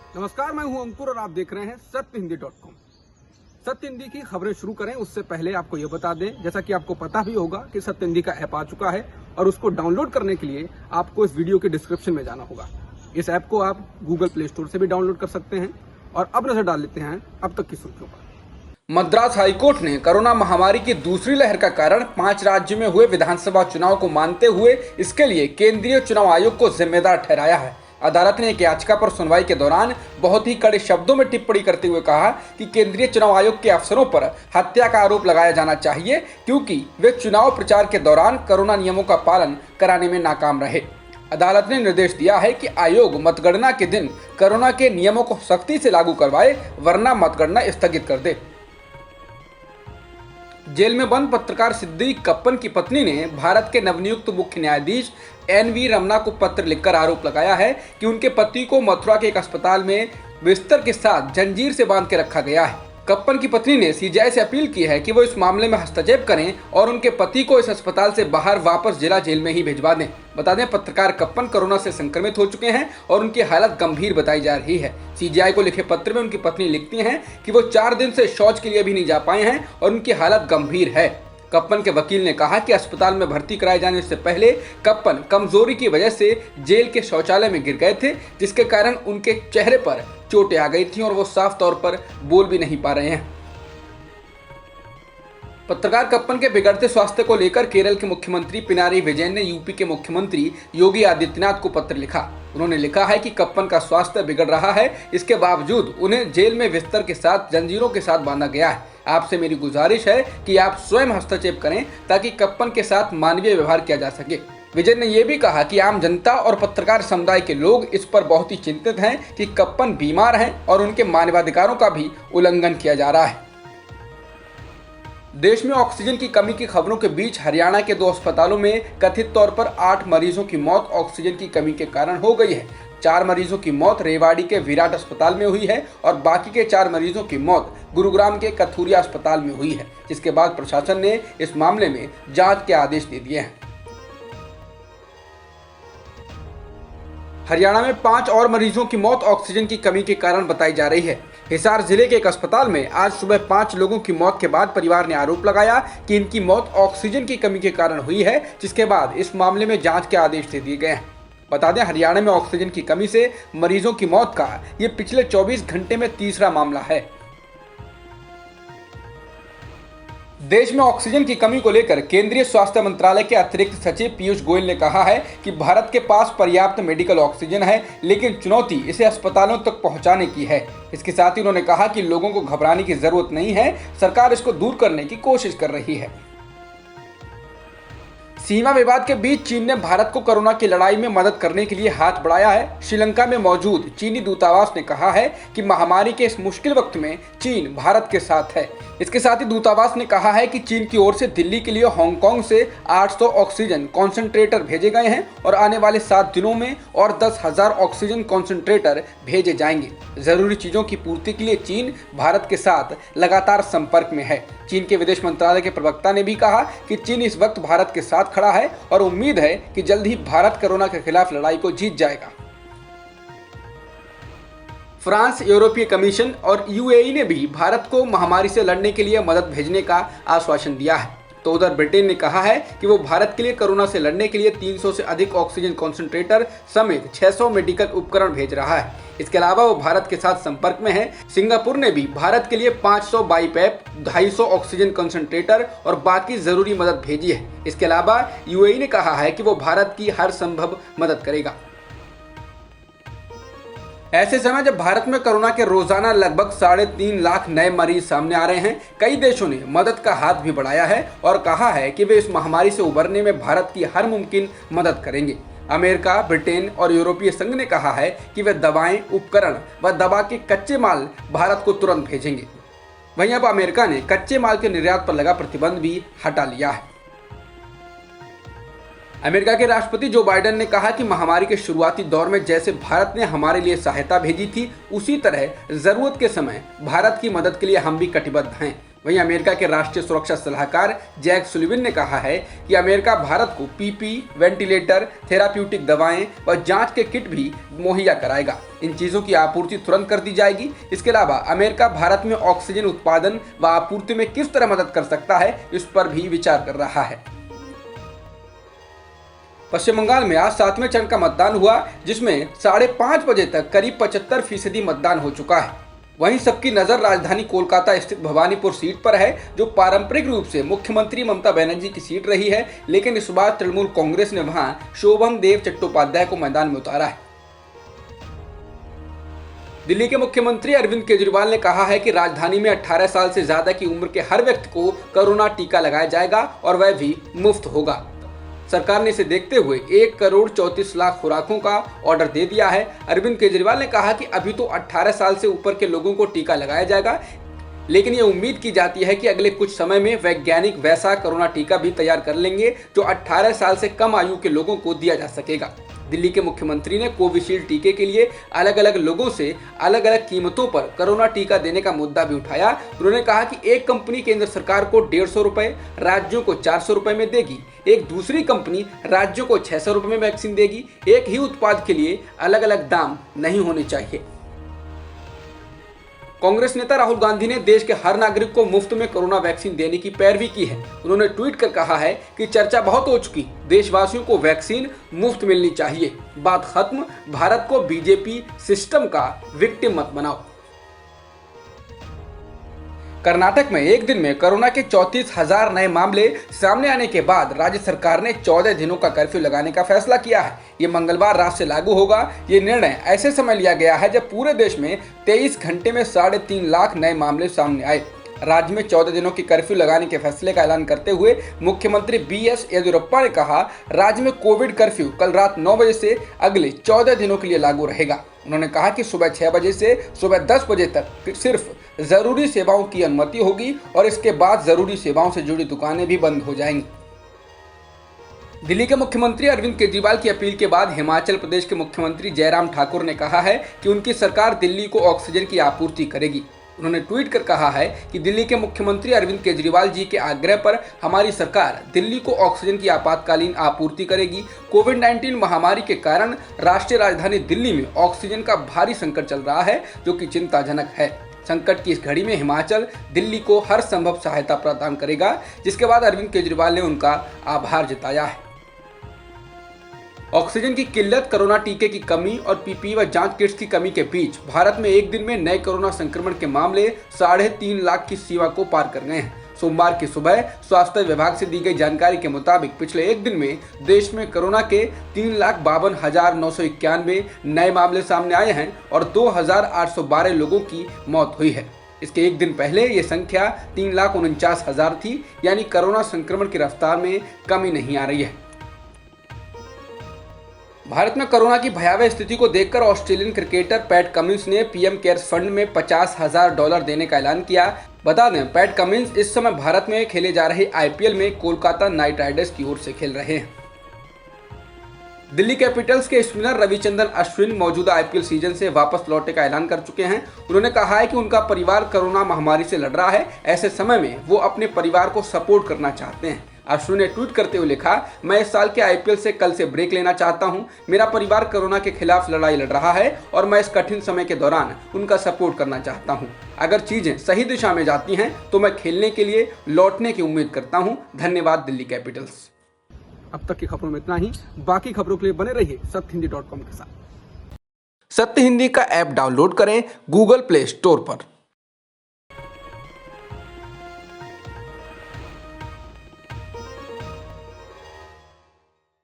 नमस्कार, मैं हूं अंकुर और आप देख रहे हैं सत्यहिंदी.com। सत्य हिंदी की खबरें शुरू करें उससे पहले आपको यह बता दें, जैसा कि आपको पता भी होगा कि सत्य हिंदी का ऐप आ चुका है और उसको डाउनलोड करने के लिए आपको इस वीडियो के डिस्क्रिप्शन में जाना होगा। इस ऐप को आप गूगल प्ले स्टोर से भी डाउनलोड कर सकते हैं। और अब नजर डाल लेते हैं अब तक की सुर्खियों पर। मद्रास हाईकोर्ट ने कोरोना महामारी की दूसरी लहर का कारण 5 राज्यों में हुए विधानसभा चुनाव को मानते हुए इसके लिए केंद्रीय चुनाव आयोग को जिम्मेदार ठहराया है। अदालत ने एक याचिका पर सुनवाई के दौरान बहुत ही कड़े शब्दों में टिप्पणी करते हुए कहा कि केंद्रीय चुनाव आयोग के अफसरों पर हत्या का आरोप लगाया जाना चाहिए, क्योंकि वे चुनाव प्रचार के दौरान कोरोना नियमों का पालन कराने में नाकाम रहे। अदालत ने निर्देश दिया है कि आयोग मतगणना के दिन कोरोना के नियमों को सख्ती से लागू करवाए, वरना मतगणना स्थगित कर दे। जेल में बंद पत्रकार सिद्दीक कप्पन की पत्नी ने भारत के नवनियुक्त मुख्य न्यायाधीश एन.वी. रमन्ना को पत्र लिखकर आरोप लगाया है कि उनके पति को मथुरा के एक अस्पताल में बिस्तर के साथ जंजीर से बांध के रखा गया है। कप्पन की पत्नी ने सीजीआई से अपील की है कि वो इस मामले में हस्तक्षेप करें और उनके पति को इस अस्पताल से बाहर वापस जिला जेल में ही भिजवा दें। बता दें, पत्रकार कप्पन कोरोना से संक्रमित हो चुके हैं और उनकी हालत गंभीर बताई जा रही है। सीजीआई को लिखे पत्र में उनकी पत्नी लिखती हैं कि वो 4 दिन से शौच के लिए भी नहीं जा पाए हैं और उनकी हालत गंभीर है। कप्पन के वकील ने कहा कि अस्पताल में भर्ती कराए जाने से पहले कप्पन कमजोरी की वजह से जेल के शौचालय में गिर गए थे, जिसके कारण उनके चेहरे पर चोटें आ गई थीं और वो साफ तौर पर बोल भी नहीं पा रहे हैं। पत्रकार कप्पन के बिगड़ते स्वास्थ्य को लेकर केरल के मुख्यमंत्री पिनाराई विजयन ने यूपी के मुख्यमंत्री योगी आदित्यनाथ को पत्र लिखा। उन्होंने लिखा है कि कप्पन का स्वास्थ्य बिगड़ रहा है, इसके बावजूद उन्हें जेल में बिस्तर के साथ जंजीरों के साथ बांधा गया है। आपसे मेरी गुजारिश है कि आप स्वयं हस्तक्षेप करें ताकि कप्पन के साथ मानवीय व्यवहार किया जा सके। विजयन ने यह भी कहा कि आम जनता और पत्रकार समुदाय के लोग इस पर बहुत ही चिंतित हैं कि कप्पन बीमार हैं और उनके मानवाधिकारों का भी उल्लंघन किया जा रहा है। देश में ऑक्सीजन की कमी की खबरों के बीच हरियाणा के 2 अस्पतालों में कथित तौर पर 8 मरीजों की मौत ऑक्सीजन की कमी के कारण हो गई है। 4 मरीजों की मौत रेवाड़ी के विराट अस्पताल में हुई है और बाकी के 4 मरीजों की मौत गुरुग्राम के कथुरिया अस्पताल में हुई है, जिसके बाद प्रशासन ने इस मामले में जांच के आदेश दे दिए हैं। हरियाणा में 5 और मरीजों की मौत ऑक्सीजन की कमी के कारण बताई जा रही है। हिसार जिले के एक अस्पताल में आज सुबह 5 लोगों की मौत के बाद परिवार ने आरोप लगाया कि इनकी मौत ऑक्सीजन की कमी के कारण हुई है, जिसके बाद इस मामले में जांच के आदेश दे दिए गए हैं। बता दें, हरियाणा में ऑक्सीजन की कमी से मरीजों की मौत का ये पिछले 24 घंटे में तीसरा मामला है। देश में ऑक्सीजन की कमी को लेकर केंद्रीय स्वास्थ्य मंत्रालय के अतिरिक्त सचिव पीयूष गोयल ने कहा है कि भारत के पास पर्याप्त मेडिकल ऑक्सीजन है, लेकिन चुनौती इसे अस्पतालों तक पहुंचाने की है। इसके साथ ही उन्होंने कहा कि लोगों को घबराने की जरूरत नहीं है, सरकार इसको दूर करने की कोशिश कर रही है। सीमा विवाद के बीच चीन ने भारत को कोरोना की लड़ाई में मदद करने के लिए हाथ बढ़ाया है। श्रीलंका में मौजूद चीनी दूतावास ने कहा है कि महामारी के इस मुश्किल वक्त में चीन भारत के साथ है। इसके साथ ही दूतावास ने कहा है कि चीन की ओर से दिल्ली के लिए हांगकांग से 800 ऑक्सीजन कॉन्सेंट्रेटर भेजे गए हैं और आने वाले 7 दिनों में और 10,000 ऑक्सीजन कॉन्सेंट्रेटर भेजे जाएंगे। जरूरी चीजों की पूर्ति के लिए चीन भारत के साथ लगातार संपर्क में है। चीन के विदेश मंत्रालय के प्रवक्ता ने भी कहा कि चीन इस वक्त भारत के साथ खड़ा है और उम्मीद है कि जल्द ही भारत कोरोना के खिलाफ लड़ाई को जीत जाएगा। फ्रांस, यूरोपीय कमीशन और यूएई ने भी भारत को महामारी से लड़ने के लिए मदद भेजने का आश्वासन दिया है। तो उधर ब्रिटेन ने कहा है कि वो भारत के लिए कोरोना से लड़ने के लिए 300 से अधिक ऑक्सीजन कॉन्सेंट्रेटर समेत 600 मेडिकल उपकरण भेज रहा है। इसके अलावा वो भारत के साथ संपर्क में है। सिंगापुर ने भी भारत के लिए 500 बाईपैप, 250 ऑक्सीजन कॉन्सेंट्रेटर और बाकी जरूरी मदद भेजी है। इसके अलावा यूएई ने कहा है कि वो भारत की हर संभव मदद करेगा। ऐसे समय जब भारत में कोरोना के रोजाना लगभग 3.5 लाख नए मरीज सामने आ रहे हैं, कई देशों ने मदद का हाथ भी बढ़ाया है और कहा है कि वे इस महामारी से उबरने में भारत की हर मुमकिन मदद करेंगे। अमेरिका, ब्रिटेन और यूरोपीय संघ ने कहा है कि वे दवाएं, उपकरण व दवा के कच्चे माल भारत को तुरंत भेजेंगे। वहीं अब अमेरिका ने कच्चे माल के निर्यात पर लगा प्रतिबंध भी हटा लिया है। अमेरिका के राष्ट्रपति जो बाइडेन ने कहा कि महामारी के शुरुआती दौर में जैसे भारत ने हमारे लिए सहायता भेजी थी, उसी तरह जरूरत के समय भारत की मदद के लिए हम भी कटिबद्ध हैं। वहीं अमेरिका के राष्ट्रीय सुरक्षा सलाहकार जैक सुलिवन ने कहा है कि अमेरिका भारत को पीपी, वेंटिलेटर, थेराप्यूटिक दवाएं व जांच के किट भी मुहैया कराएगा। इन चीजों की आपूर्ति तुरंत कर दी जाएगी। इसके अलावा अमेरिका भारत में ऑक्सीजन उत्पादन व आपूर्ति में किस तरह मदद कर सकता है, इस पर भी विचार कर रहा है। पश्चिम बंगाल में आज 7वें चरण का मतदान हुआ, जिसमें 5:30 बजे तक करीब 75% मतदान हो चुका है। वहीं सबकी नजर राजधानी कोलकाता स्थित भवानीपुर सीट पर है, जो पारंपरिक रूप से मुख्यमंत्री ममता बनर्जी की सीट रही है, लेकिन इस बार तृणमूल कांग्रेस ने वहां शोभम देव चट्टोपाध्याय को मैदान में उतारा है। दिल्ली के मुख्यमंत्री अरविंद केजरीवाल ने कहा है कि राजधानी में 18 साल से ज्यादा की उम्र के हर व्यक्ति को कोरोना टीका लगाया जाएगा और वह भी मुफ्त होगा। सरकार ने इसे देखते हुए 1,34,00,000 खुराकों का ऑर्डर दे दिया है। अरविंद केजरीवाल ने कहा कि अभी तो 18 साल से ऊपर के लोगों को टीका लगाया जाएगा, लेकिन ये उम्मीद की जाती है कि अगले कुछ समय में वैज्ञानिक वैसा कोरोना टीका भी तैयार कर लेंगे जो 18 साल से कम आयु के लोगों को दिया जा सकेगा। दिल्ली के मुख्यमंत्री ने कोविशील्ड टीके के लिए अलग अलग लोगों से अलग अलग कीमतों पर कोरोना टीका देने का मुद्दा भी उठाया। उन्होंने कहा कि एक कंपनी केंद्र सरकार को 150 रुपए, राज्यों को 400 रुपए में देगी, एक दूसरी कंपनी राज्यों को 600 रुपए में वैक्सीन देगी। एक ही उत्पाद के लिए अलग अलग दाम नहीं होने चाहिए। कांग्रेस नेता राहुल गांधी ने देश के हर नागरिक को मुफ्त में कोरोना वैक्सीन देने की पैरवी की है। उन्होंने ट्वीट कर कहा है कि चर्चा बहुत हो चुकी, देशवासियों को वैक्सीन मुफ्त मिलनी चाहिए, बात खत्म, भारत को बीजेपी सिस्टम का विक्टिम मत बनाओ। कर्नाटक में एक दिन में कोरोना के 34,000 नए मामले सामने आने के बाद राज्य सरकार ने 14 दिनों का कर्फ्यू लगाने का फैसला किया है। ये मंगलवार रात से लागू होगा। ये निर्णय ऐसे समय लिया गया है जब पूरे देश में 23 घंटे में 3.5 लाख नए मामले सामने आए। राज्य में 14 दिनों की कर्फ्यू लगाने के फैसले का ऐलान करते हुए मुख्यमंत्री BS येदियुरप्पा ने कहा, राज्य में कोविड कर्फ्यू कल रात 9 बजे से अगले 14 दिनों के लिए लागू रहेगा। उन्होंने कहा कि सुबह 6 बजे से सुबह 10 बजे तक सिर्फ जरूरी सेवाओं की अनुमति होगी और इसके बाद जरूरी सेवाओं से जुड़ी दुकानें भी बंद हो जाएंगी। दिल्ली के मुख्यमंत्री अरविंद केजरीवाल की अपील के बाद हिमाचल प्रदेश के मुख्यमंत्री जयराम ठाकुर ने कहा है कि उनकी सरकार दिल्ली को ऑक्सीजन की आपूर्ति करेगी। उन्होंने ट्वीट कर कहा है कि दिल्ली के मुख्यमंत्री अरविंद केजरीवाल जी के आग्रह पर हमारी सरकार दिल्ली को ऑक्सीजन की आपातकालीन आपूर्ति करेगी। कोविड-19 महामारी के कारण राष्ट्रीय राजधानी दिल्ली में ऑक्सीजन का भारी संकट चल रहा है, जो कि चिंताजनक है। संकट की इस घड़ी में हिमाचल दिल्ली को हर संभव सहायता प्रदान करेगा। जिसके बाद अरविंद केजरीवाल ने उनका आभार जताया है। ऑक्सीजन की किल्लत, कोरोना टीके की कमी और पीपीई व जांच किट्स की कमी के बीच भारत में एक दिन में नए कोरोना संक्रमण के मामले 3.5 लाख की सीमा को पार कर गए हैं। सोमवार की सुबह स्वास्थ्य विभाग से दी गई जानकारी के मुताबिक पिछले एक दिन में देश में कोरोना के 3,52,991 नए मामले सामने आए हैं और 2,812 लोगों की मौत हुई है। इसके एक दिन पहले ये संख्या 3,49,000 थी, यानी कोरोना संक्रमण की रफ्तार में कमी नहीं आ रही है। भारत में कोरोना की भयावह स्थिति को देखकर ऑस्ट्रेलियन क्रिकेटर पैट कमिंस ने पीएम केयर्स फंड में $50,000 देने का ऐलान किया। बता दें, पैट कमिंस इस समय भारत में खेले जा रहे IPL में कोलकाता नाइट राइडर्स की ओर से खेल रहे हैं। दिल्ली कैपिटल्स के स्पिनर रविचंद्रन अश्विन मौजूदा IPL सीजन से वापस लौटने का ऐलान कर चुके हैं। उन्होंने कहा है कि उनका परिवार कोरोना महामारी से लड़ रहा है। ऐसे समय में वो अपने परिवार को सपोर्ट करना चाहते हैं। अश्विन ने ट्वीट करते हुए लिखा, मैं इस साल के IPL से कल से ब्रेक लेना चाहता हूं। मेरा परिवार कोरोना के खिलाफ लड़ाई लड़ रहा है और मैं इस कठिन समय के दौरान उनका सपोर्ट करना चाहता हूं। अगर चीजें सही दिशा में जाती हैं तो मैं खेलने के लिए लौटने की उम्मीद करता हूं। धन्यवाद दिल्ली कैपिटल्स। अब तक की खबरों में इतना ही। बाकी खबरों के लिए बने रहिए सत्यहिंदी.com के साथ। सत्य हिंदी का ऐप डाउनलोड करें गूगल प्ले स्टोर पर।